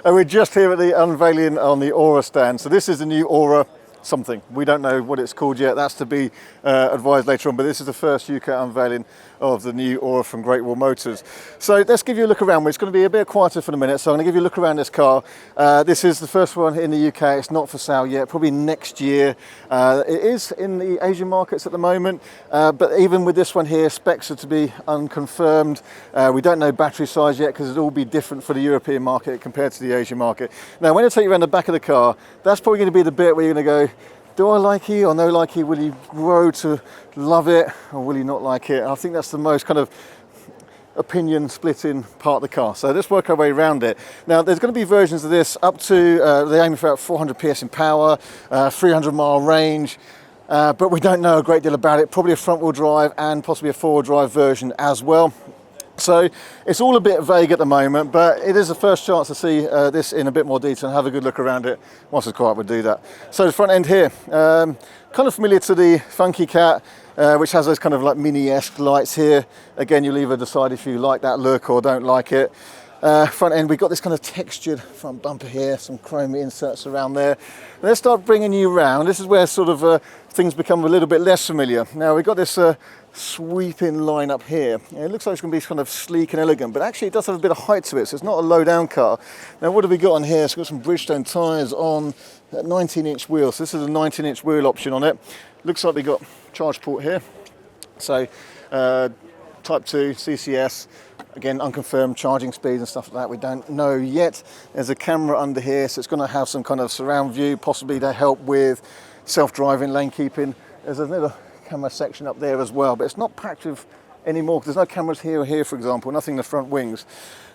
We're just here at the unveiling on the Ora stand. So this is the new Ora something. We don't know what it's called yet. That's to be advised later on, but this is the first UK unveiling of the new Ora from Great Wall Motors. So let's give you a look around. It's going to be a bit quieter for a minute, so I'm going to give you a look around this car. This is the first one in the UK. It's not for sale yet, probably next year. It is in the Asian markets at the moment, but even with this one here, specs are to be unconfirmed. We don't know battery size yet because it'll all be different for the European market compared to the Asian market. Now, when I take you around the back of the car, that's probably going to be the bit where you're going to go, do I like it or no like it? Will you grow to love it or will you not like it? And I think that's the most kind of opinion splitting part of the car. So let's work our way around it. Now, there's going to be versions of this up to, they're aiming for about 400 PS in power, 300-mile range, but we don't know a great deal about it. Probably a front-wheel drive and possibly a four-wheel drive version as well. So it's all a bit vague at the moment, but it is the first chance to see this in a bit more detail and have a good look around it. Once it's quiet, we'll do that. So the front end here, kind of familiar to the Funky Cat, which has those kind of like mini-esque lights here. Again, you'll either decide if you like that look or don't like it. Front end, we've got this kind of textured front bumper here, some chrome inserts around there. Let's start bringing you around. This is where sort of things become a little bit less familiar. Now, we've got this sweeping line up here. It looks like it's going to be kind of sleek and elegant, but actually it does have a bit of height to it, so it's not a low-down car. Now, what have we got on here? So we've got some Bridgestone tyres on 19-inch wheels. So this is a 19-inch wheel option on it. Looks like we've got charge port here. So Type 2, CCS. Again, unconfirmed charging speeds and stuff like that. We don't know yet. There's a camera under here, so it's going to have some kind of surround view, possibly to help with self-driving, lane keeping. There's a little camera section up there as well, but it's not packed with any more. There's no cameras here or here, for example, nothing in the front wings.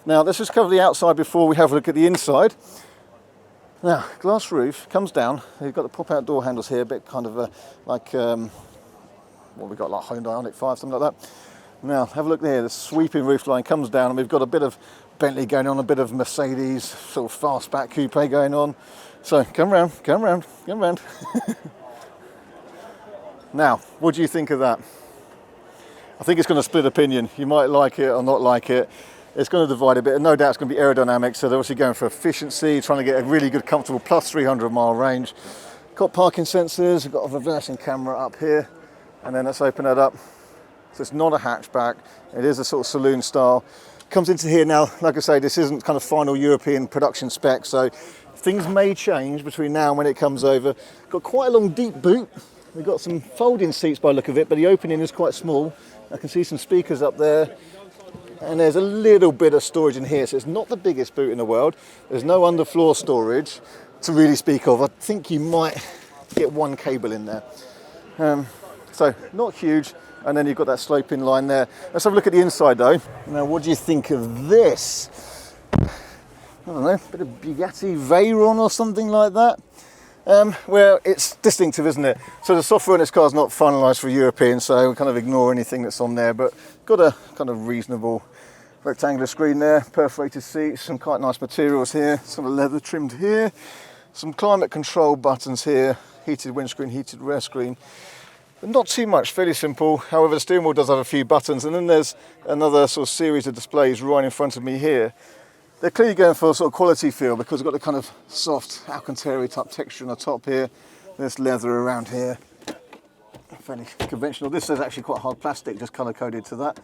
Now, let's just cover the outside before we have a look at the inside. Now, glass roof comes down. You've got the pop-out door handles here, a bit kind of like, what we got, like Hyundai Ioniq 5, something like that. Now, have a look there, the sweeping roofline comes down and we've got a bit of Bentley going on, a bit of Mercedes, sort of fastback coupe going on. So, come round, come round, come round. Now, what do you think of that? I think it's going to split opinion. You might like it or not like it. It's going to divide a bit, and no doubt it's going to be aerodynamic, so they're obviously going for efficiency, trying to get a really good, comfortable plus 300-mile range. Got parking sensors, we've got a reversing camera up here, and then let's open that up. So it's not a hatchback, it is a sort of saloon style. Comes into here now, like I say, this isn't kind of final European production spec, so things may change between now and when it comes over. Got quite a long deep boot. We've got some folding seats by the look of it, but the opening is quite small. I can see some speakers up there, and there's a little bit of storage in here, so it's not the biggest boot in the world. There's no underfloor storage to really speak of. I think you might get one cable in there. So not huge. And then you've got that sloping line there. Let's have a look at the inside though. Now, what do you think of this? I don't know, a bit of Bugatti Veyron or something like that. Well, it's distinctive, isn't it? So the software in this car is not finalised for European, so we kind of ignore anything that's on there, but got a kind of reasonable rectangular screen there, perforated seats, some quite nice materials here, some leather trimmed here, some climate control buttons here, heated windscreen, heated rear screen. Not too much, fairly simple. However, the steering wheel does have a few buttons, and then there's another sort of series of displays right in front of me here. They're clearly going for a sort of quality feel because we've got the kind of soft Alcantara type texture on the top here. There's leather around here. Fairly conventional. This is actually quite hard plastic, just colour coded to that.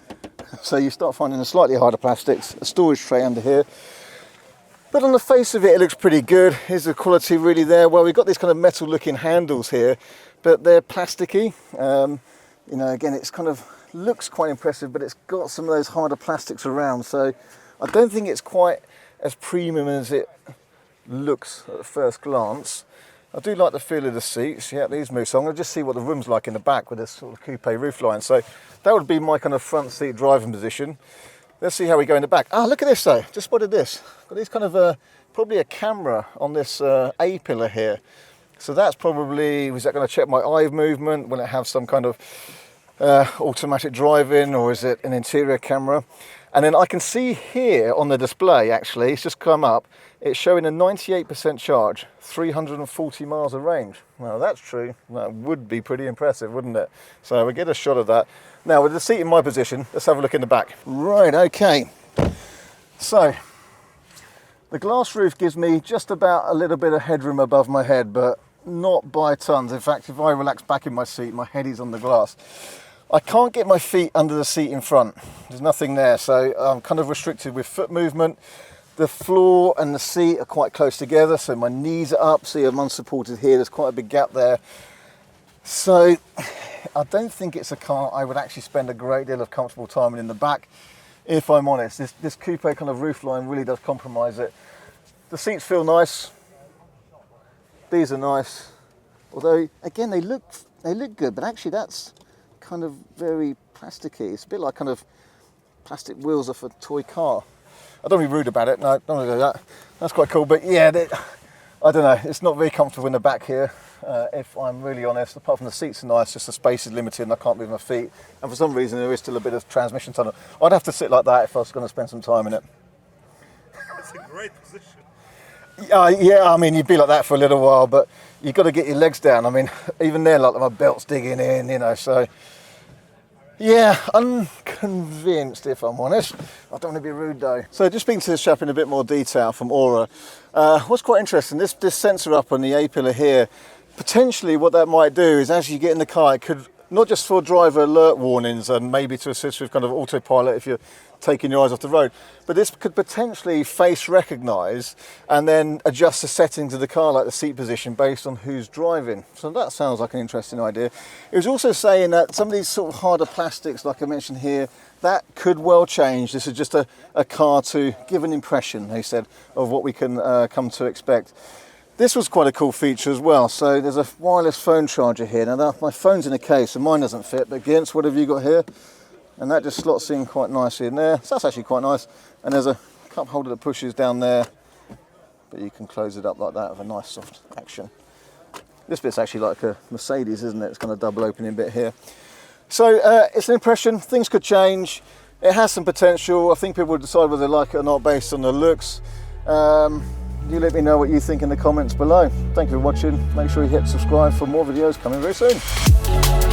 So you start finding the slightly harder plastics, a storage tray under here. But on the face of it, it looks pretty good. Is the quality really there? Well, we've got these kind of metal looking handles here, but they're plasticky. You know, again, it's kind of looks quite impressive, but it's got some of those harder plastics around. So I don't think it's quite as premium as it looks at first glance. I do like the feel of the seats. Yeah, these move. So I'm going to just see what the room's like in the back with this sort of coupe roofline. So that would be my kind of front seat driving position. Let's see how we go in the back. Ah, look at this though. Just spotted this. Got these kind of probably a camera on this A pillar here. So that's probably, is that going to check my eye movement? Will it have some kind of automatic driving, or is it an interior camera? And then I can see here on the display, actually, it's just come up, it's showing a 98% charge, 340 miles of range. Well, that's true. That would be pretty impressive, wouldn't it? So we'll get a shot of that. Now, with the seat in my position, let's have a look in the back. Right, okay. So, The glass roof gives me just about a little bit of headroom above my head, but not by tons. In fact, if I relax back in my seat, my head is on the glass. I can't get my feet under the seat in front. There's nothing there, so I'm kind of restricted with foot movement. The floor and the seat are quite close together, so my knees are up. See, I'm unsupported here. There's quite a big gap there. So I don't think it's a car I would actually spend a great deal of comfortable time in the back, if I'm honest. This coupe kind of roofline really does compromise it. The seats feel nice. These are nice. Although, again, they look good, but actually that's kind of very plasticky. It's a bit like kind of plastic wheels off a toy car. I don't want to be rude about it. No, I don't want to do that. That's quite cool. But yeah, I don't know. It's not very comfortable in the back here, if I'm really honest. Apart from the seats are nice, just the space is limited and I can't move my feet. And for some reason, there is still a bit of transmission tunnel. I'd have to sit like that if I was going to spend some time in it. It's a great position. Yeah, I mean, you'd be like that for a little while, but you've got to get your legs down. I mean, even there, like my belt's digging in, you know, so... Yeah, unconvinced, if I'm honest. I don't want to be rude though. So just speaking to this chap in a bit more detail from Ora, what's quite interesting, this sensor up on the A-pillar here, potentially what that might do is as you get in the car, it could, not just for driver alert warnings and maybe to assist with kind of autopilot if you're taking your eyes off the road, but this could potentially face recognise and then adjust the settings of the car, like the seat position, based on who's driving. So that sounds like an interesting idea. It was also saying that some of these sort of harder plastics, like I mentioned here, that could well change. This is just a car to give an impression, they said, of what we can come to expect. This was quite a cool feature as well. So there's a wireless phone charger here. Now my phone's in a case and mine doesn't fit, but against what have you got here? And that just slots in quite nicely in there. So that's actually quite nice. And there's a cup holder that pushes down there, but you can close it up like that with a nice soft action. This bit's actually like a Mercedes, isn't it? It's kind of double opening bit here. So it's an impression. Things could change. It has some potential. I think people will decide whether they like it or not based on the looks. You let me know what you think in the comments below. Thank you for watching. Make sure you hit subscribe for more videos coming very soon.